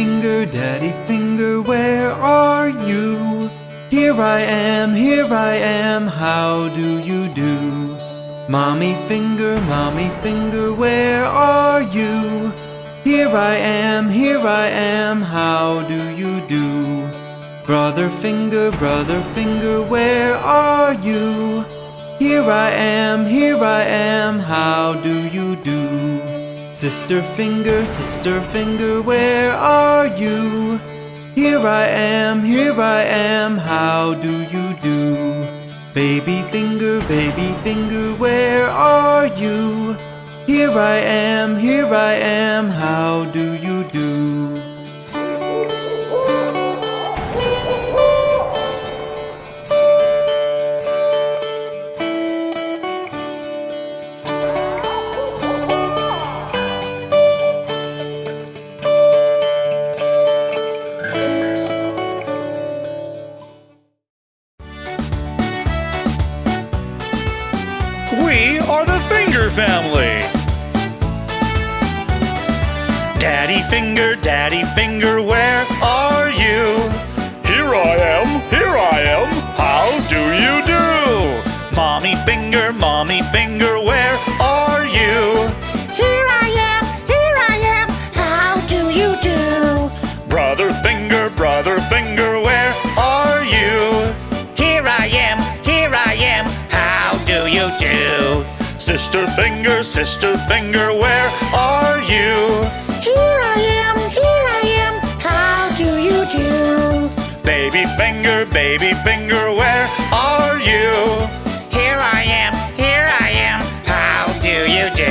Daddy finger, where are you? Here I am, how do you do? Mommy finger, where are you? Here I am, how do you do? Brother finger, where are you? Here I am, how do you do? Sister finger, where are you? Here I am, how do you do? Baby finger, where are you? Here I am, how do you do? We are the Finger Family. Daddy finger, where are you? Here I am, how do you do? Mommy finger, where are you? Here I am, how do you do? Brother finger, where are you? Here I am, how do you do? Sister finger, where are you? Here I am, how do you do? Baby finger, where are you? Here I am, how do you do?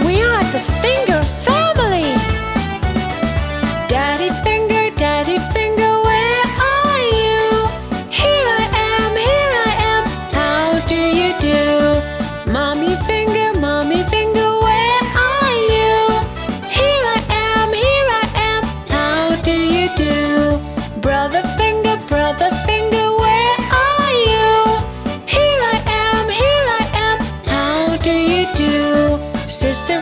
We are the Finger Family. Daddy finger, where are you? Here I am, how do you do? Mommy finger, where are you? Here I am, how do you do? Brother finger, where are you? Here I am, how do you do? Sister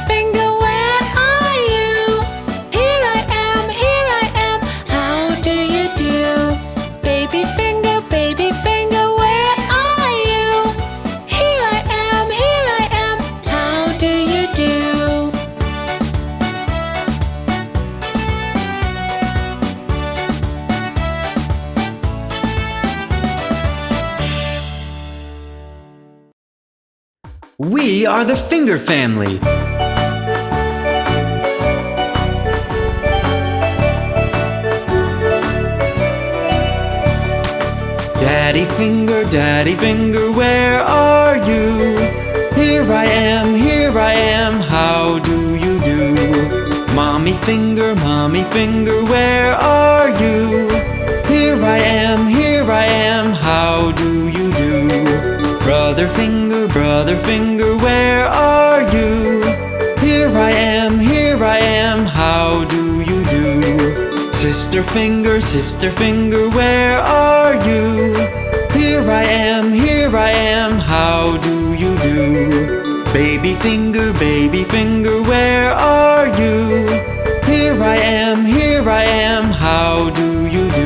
finger, where are you? Here I am, how do you do? Baby finger, where are you? Here I am, how do you do? We are the Finger Family. Daddy finger, where are you? Here I am, how do you do? Mommy finger, where are you? Here I am, how do you do? Brother finger, where are you? Here I am, how do you do? Sister finger, where are you? Here I am, how do you do? Baby finger, where are you? Here I am, how do you do?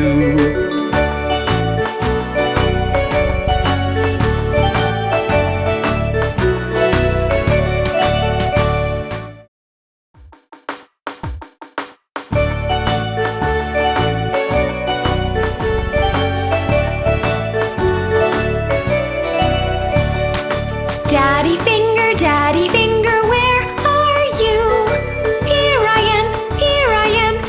Daddy finger, where are you? Here I am,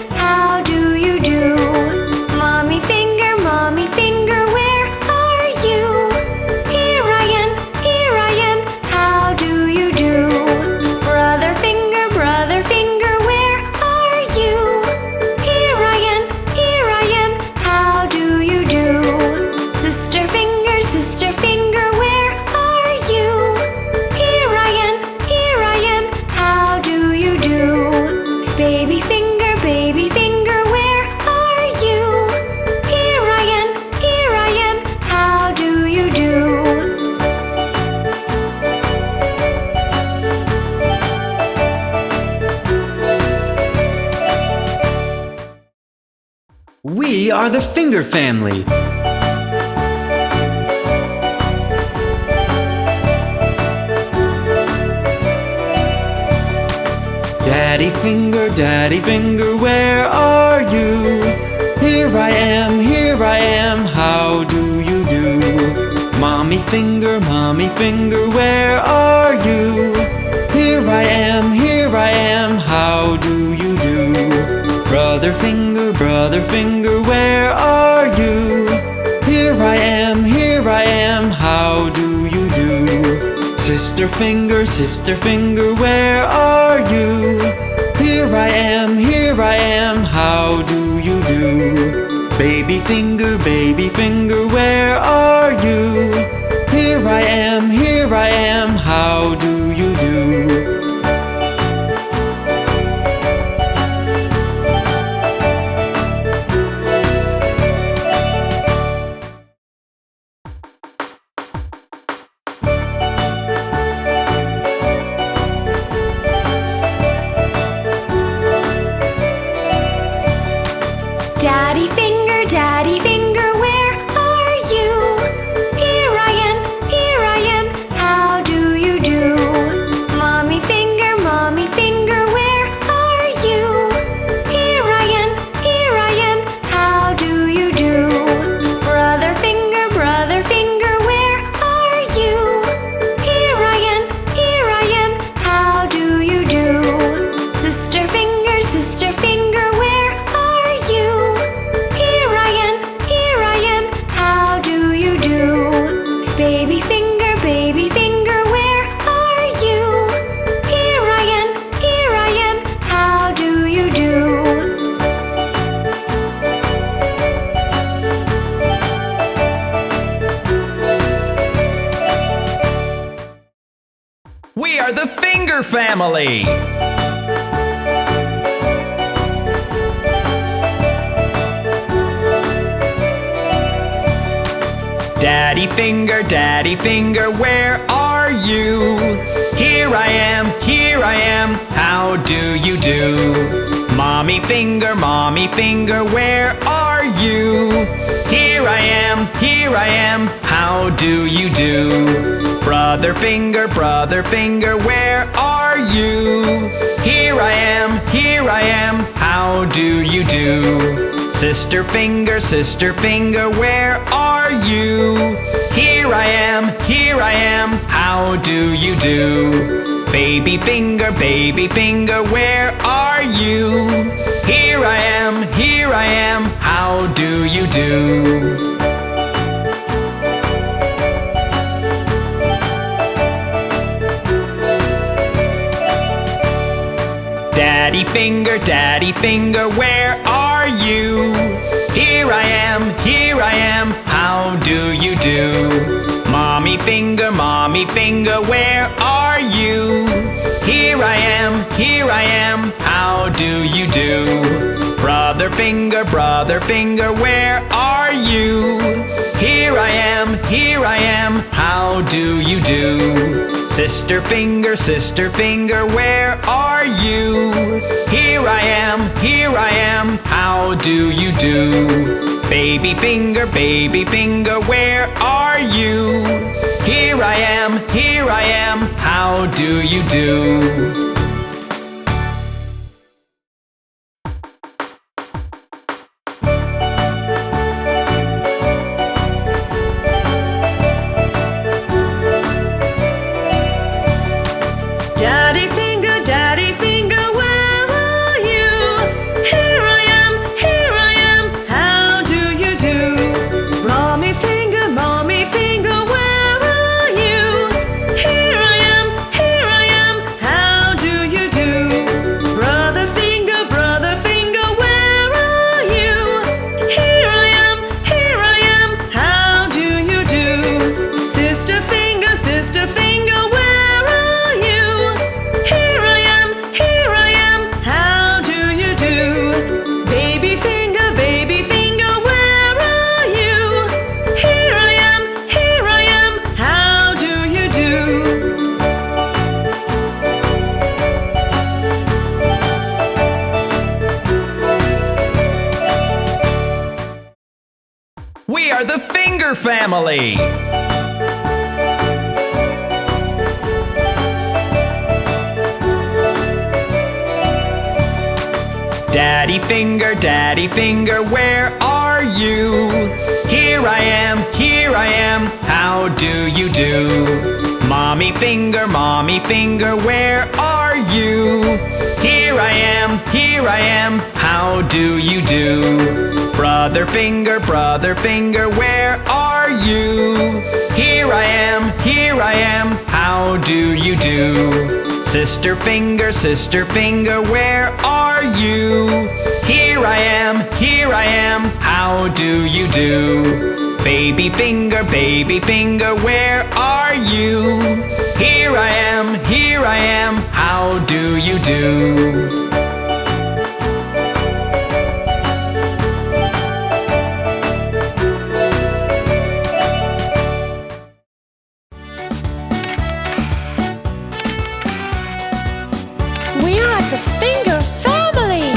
We are the finger family. Daddy finger, where are you? Here I am, how do you do? Mommy finger, where are you? Here I am, how do you do? Brother finger, where are you? Here I am, how do you do? Sister finger, where are you? Here I am, how do you do? Baby finger, where are you? Here I am, how do you do? Daddy finger, where are you? Here I am, how do you do? Mommy finger, where are you? Here I am, how do you do? Brother finger, where are you? Here I am, how do you do? Sister finger, where are you? Here I am, how do you do? Baby finger, where are you? Here I am, how do you do? We are the finger family. Daddy finger, where are you? Here I am, how do you do? Mommy finger, where are you? Here I am, how do you do? Brother finger, where are you? Here I am, how do you do? Sister finger, where are you? Here I am, how do you do? Baby finger, where are you? Here I am, how do you do? Daddy finger, where are you? Here I am, how do you do? Mommy finger, where are you? Here I am, how do you do? Brother finger, where are you? Here I am, how do you do? Sister finger, where are you? Here I am, how do you do? Baby finger, where are you? Here I am, how do you do? Daddy finger, where are you? Here I am, how do you do? Mommy finger, where are you? Here I am, how do We are the finger family. Daddy finger, where are you? Here I am, how do you do? Mommy finger, where are you? Here I am, how do you do? Brother finger, where are you? Here I am, how do you do? Sister finger, where are you? Here I am, how do you do? Baby finger, where are you? Here I am, how do you do? We are the finger family.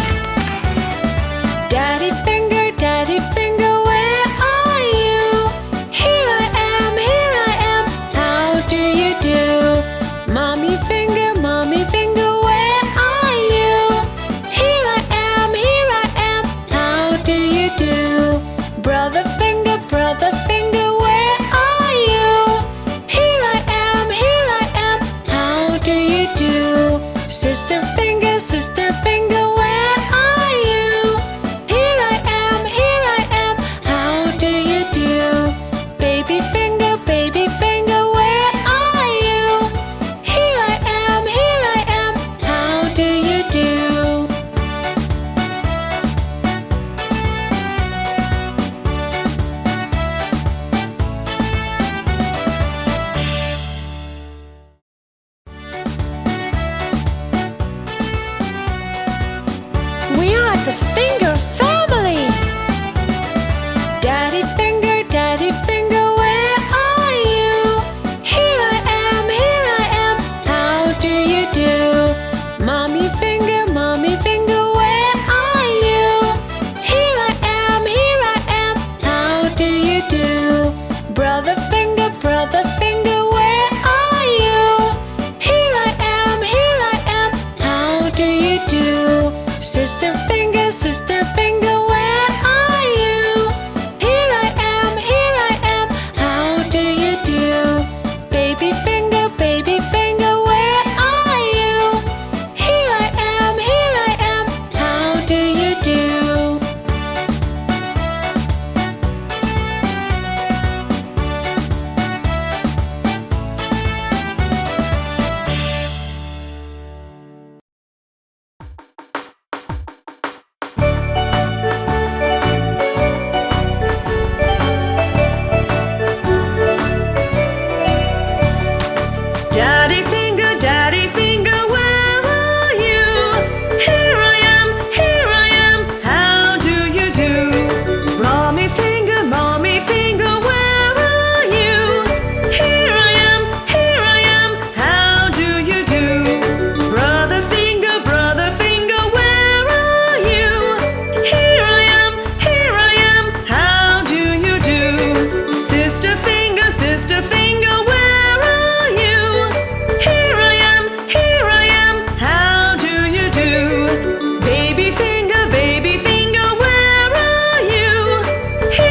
Daddy finger, where are you? Here I am, how do you do? Mommy finger, where are you? Here I am, how do you do? Brother finger, where are you? Here I am, how do you do? Sister finger, where are you? Here I am, how do you do? Baby finger, where are you? Here I am, how do you do? We are the finger family. Daddy finger, where are you? Here I am, how do you do? Mommy finger, where are you? Here I am, how do you do? Brother finger, where are you? Here I am, how do you do? Sister finger, where are you? Here I am, how do you do? Baby finger, where are you? Here I am, how do you do? Daddy finger, where are you? Here I am, how do you do? Mommy finger, where are you? Here I am, how do you do? Brother finger, where are you? Here I am, how do you do? Sister finger, where are you? Here I am, how do you do? Baby finger, where are you?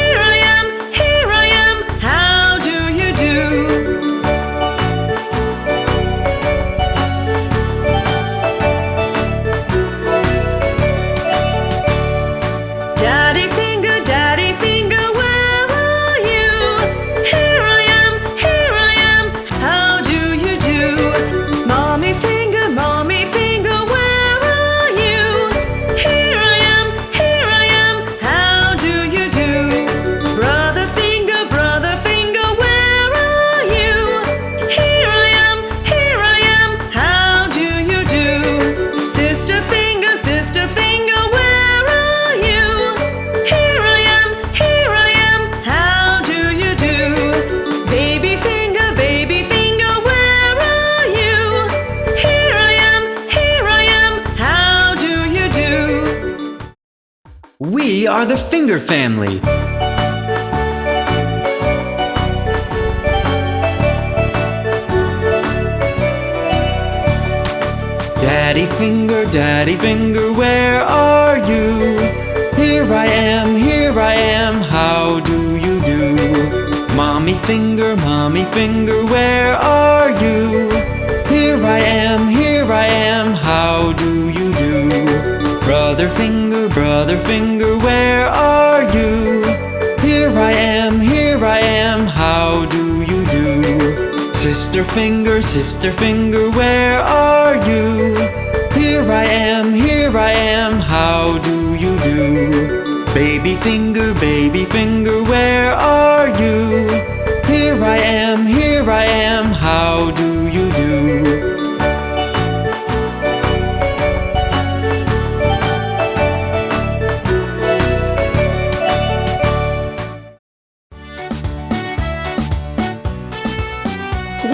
Here I am, how do you do? Daddy finger, where are you? Here I am, how do you do? Mommy finger, where are you? Here I am, how do you do? Brother finger, where are you? Here I am, how do you do? Sister finger, where are you? Here I am, how do you do? Baby finger, where are you? Here I am, how do you do? We are the finger family. Daddy finger, where are you? Here I am, how do you do? Mommy finger, where are you? Here I am, how do you do? Brother finger, where are you? Here I am, how do you do? Sister finger, where are you? Here I am, how do you do? Baby finger, where are you? Here I am, how do you do?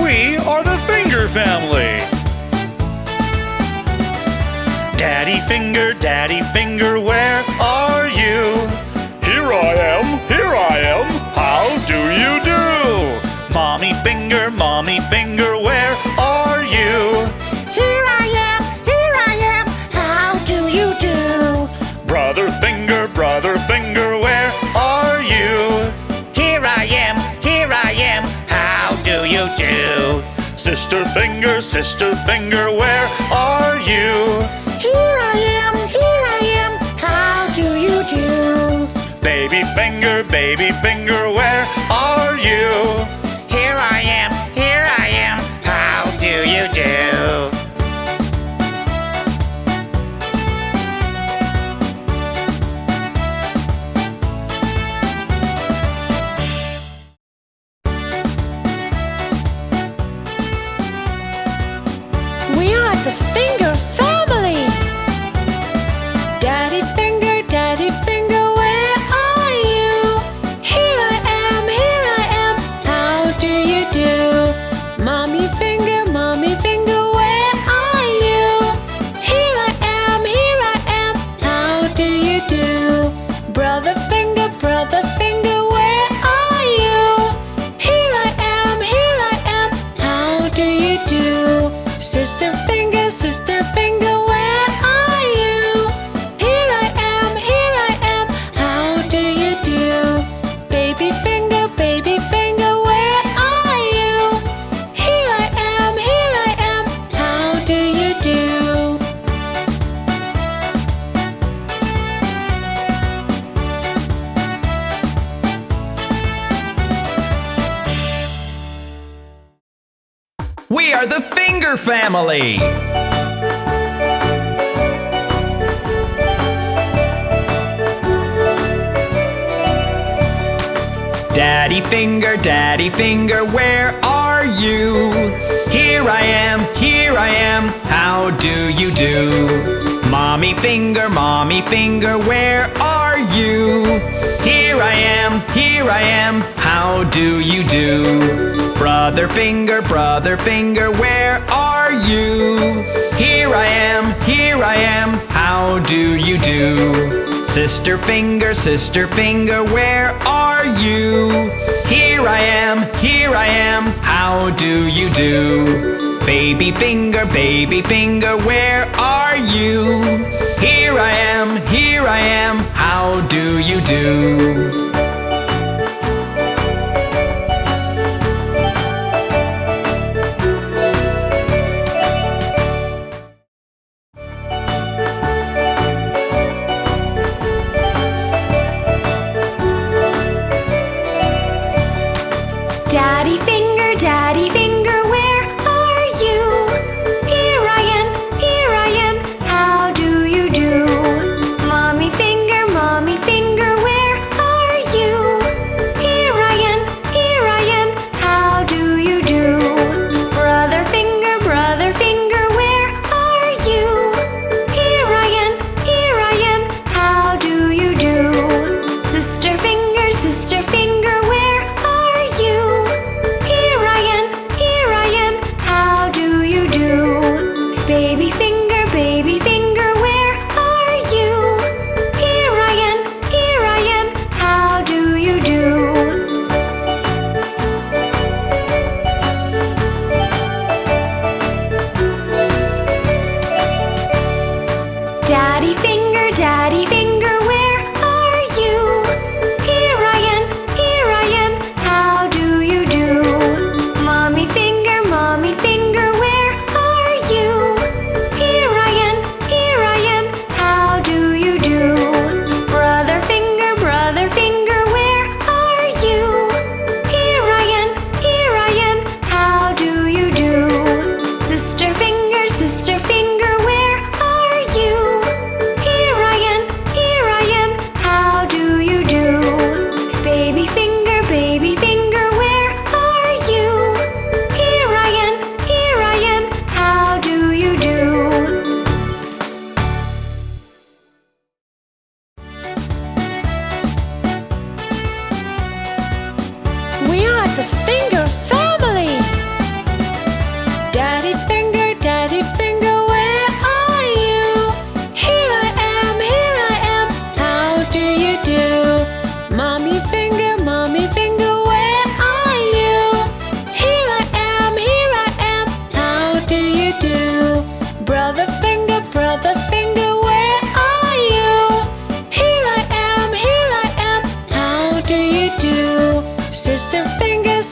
We are the Finger family. Daddy finger, where are you? Here I am, how do you do? Mommy finger, where are you? Here I am, how do you do? Brother finger, where are you? Here I am, how do you do? Sister finger, where are you? Here I am, how do you do? Baby finger, where are you? Here I am, how do you do? We are the Finger family. Daddy finger, where are you? Here I am, how do you do? Mommy finger, where are you? Here I am, how do you do? Brother finger, where are you? Here I am, how do you do? Sister finger, where are you? Here I am, how do you do? Baby finger, where are you? Here I am, how do you do? We are the Finger family. Daddy finger, where are you? Here I am, how do you do? Mommy finger, where are you? Here I am, how do you do? Brother finger, where are you? Here I am, how do you do? Sister finger, where are you? Here I am, how do you do? Baby finger, where are you? Here I am, how do you do? Daddy finger, where are you? Here I am, how do you do? Mommy finger, where are Sister finger,